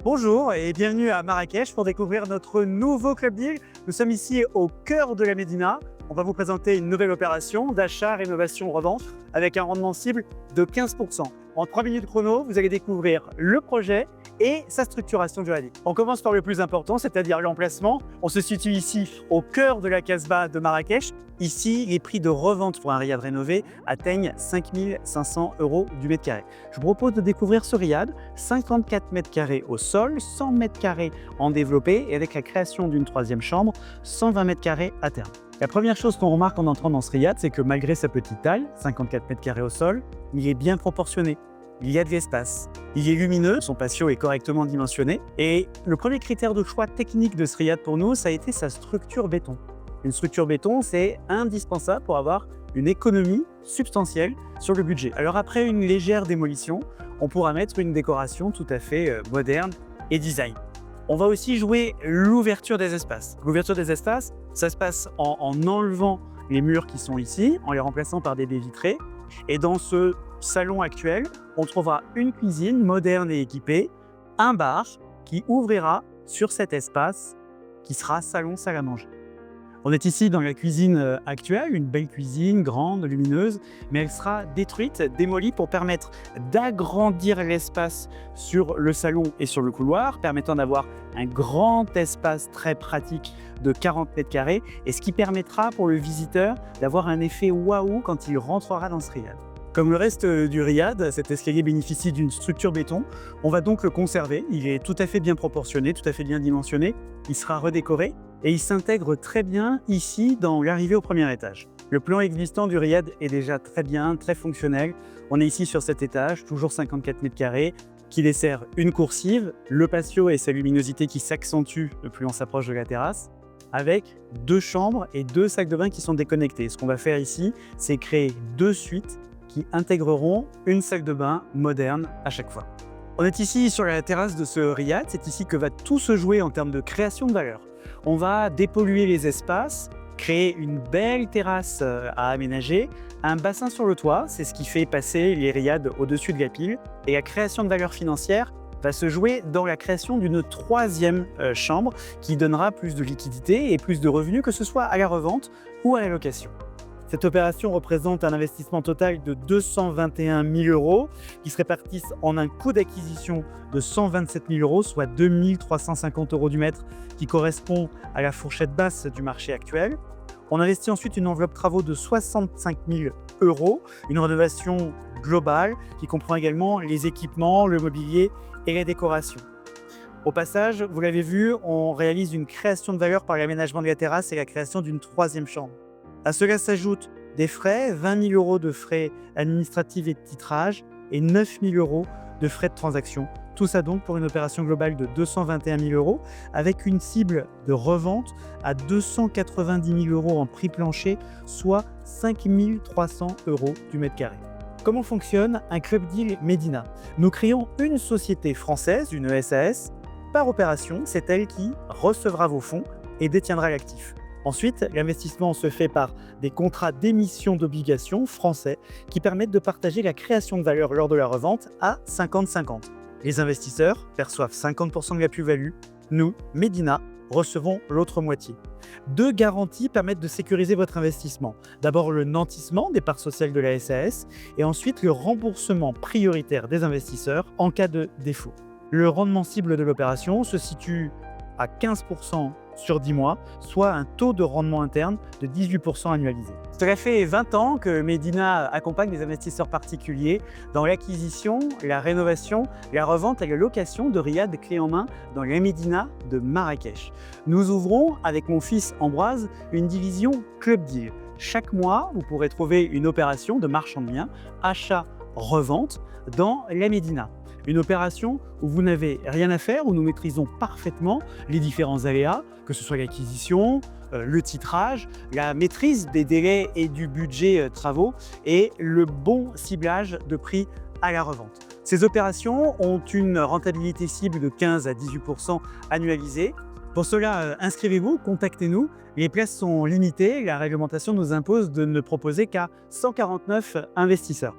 Bonjour et bienvenue à Marrakech pour découvrir notre nouveau Club Deal. Nous sommes ici au cœur de la Médina. On va vous présenter une nouvelle opération d'achat, rénovation, revente avec un rendement cible de 15%. En 3 minutes chrono, vous allez découvrir le projet et sa structuration juridique. On commence par le plus important, c'est-à-dire l'emplacement. On se situe ici au cœur de la Casbah de Marrakech. Ici, les prix de revente pour un riad rénové atteignent 5 500 € du mètre carré. Je vous propose de découvrir ce riad, 54 mètres carrés au sol, 100 mètres carrés en développé et avec la création d'une troisième chambre, 120 mètres carrés à terme. La première chose qu'on remarque en entrant dans ce riad, c'est que malgré sa petite taille, 54 mètres carrés au sol, il est bien proportionné. Il y a de l'espace. Il est lumineux, son patio est correctement dimensionné. Et le premier critère de choix technique de ce riad pour nous, ça a été sa structure béton. Une structure béton, c'est indispensable pour avoir une économie substantielle sur le budget. Alors après une légère démolition, on pourra mettre une décoration tout à fait moderne et design. On va aussi jouer l'ouverture des espaces. L'ouverture des espaces, ça se passe en enlevant les murs qui sont ici, en les remplaçant par des baies vitrées. Et dans ce salon actuel, on trouvera une cuisine moderne et équipée, un bar qui ouvrira sur cet espace qui sera salon salle à manger. On est ici dans la cuisine actuelle, une belle cuisine, grande, lumineuse, mais elle sera détruite, démolie pour permettre d'agrandir l'espace sur le salon et sur le couloir, permettant d'avoir un grand espace très pratique de 40 mètres carrés, et ce qui permettra pour le visiteur d'avoir un effet waouh quand il rentrera dans ce riad. Comme le reste du riad, cet escalier bénéficie d'une structure béton. On va donc le conserver. Il est tout à fait bien proportionné, tout à fait bien dimensionné. Il sera redécoré et il s'intègre très bien ici dans l'arrivée au premier étage. Le plan existant du riad est déjà très bien, très fonctionnel. On est ici sur cet étage, toujours 54 mètres carrés, qui dessert une coursive, le patio et sa luminosité qui s'accentue le plus on s'approche de la terrasse, avec 2 chambres et 2 salles de bain qui sont déconnectées. Ce qu'on va faire ici, c'est créer 2 suites qui intégreront une salle de bain moderne à chaque fois. On est ici sur la terrasse de ce riad, c'est ici que va tout se jouer en termes de création de valeur. On va dépolluer les espaces, créer une belle terrasse à aménager, un bassin sur le toit, c'est ce qui fait passer les riads au-dessus de la pile, et la création de valeur financière va se jouer dans la création d'une troisième chambre qui donnera plus de liquidité et plus de revenus, que ce soit à la revente ou à la location. Cette opération représente un investissement total de 221 000 € qui se répartissent en un coût d'acquisition de 127 000 €, soit 2 350 € du mètre, qui correspond à la fourchette basse du marché actuel. On investit ensuite une enveloppe travaux de 65 000 €, une rénovation globale qui comprend également les équipements, le mobilier et les décorations. Au passage, vous l'avez vu, on réalise une création de valeur par l'aménagement de la terrasse et la création d'une troisième chambre. À cela s'ajoutent des frais, 20 000 € de frais administratifs et de titrage et 9 000 € de frais de transaction. Tout ça donc pour une opération globale de 221 000 € avec une cible de revente à 290 000 € en prix plancher, soit 5 300 € du mètre carré. Comment fonctionne un Club Deal Médina? Nous créons une société française, une SAS, par opération. C'est elle qui recevra vos fonds et détiendra l'actif. Ensuite, l'investissement se fait par des contrats d'émission d'obligations français qui permettent de partager la création de valeur lors de la revente à 50-50. Les investisseurs perçoivent 50% de la plus-value. Nous, Médina, recevons l'autre moitié. 2 garanties permettent de sécuriser votre investissement. D'abord le nantissement des parts sociales de la SAS et ensuite le remboursement prioritaire des investisseurs en cas de défaut. Le rendement cible de l'opération se situe à 15% sur 10 mois, soit un taux de rendement interne de 18% annualisé. Cela fait 20 ans que Médina accompagne les investisseurs particuliers dans l'acquisition, la rénovation, la revente et la location de riad clés en main dans la Médina de Marrakech. Nous ouvrons avec mon fils Ambroise une division Club Deal. Chaque mois, vous pourrez trouver une opération de marchand de biens, achat-revente dans la Médina. Une opération où vous n'avez rien à faire, où nous maîtrisons parfaitement les différents aléas, que ce soit l'acquisition, le titrage, la maîtrise des délais et du budget travaux et le bon ciblage de prix à la revente. Ces opérations ont une rentabilité cible de 15 à 18% annualisée. Pour cela, inscrivez-vous, contactez-nous. Les places sont limitées, la réglementation nous impose de ne proposer qu'à 149 investisseurs.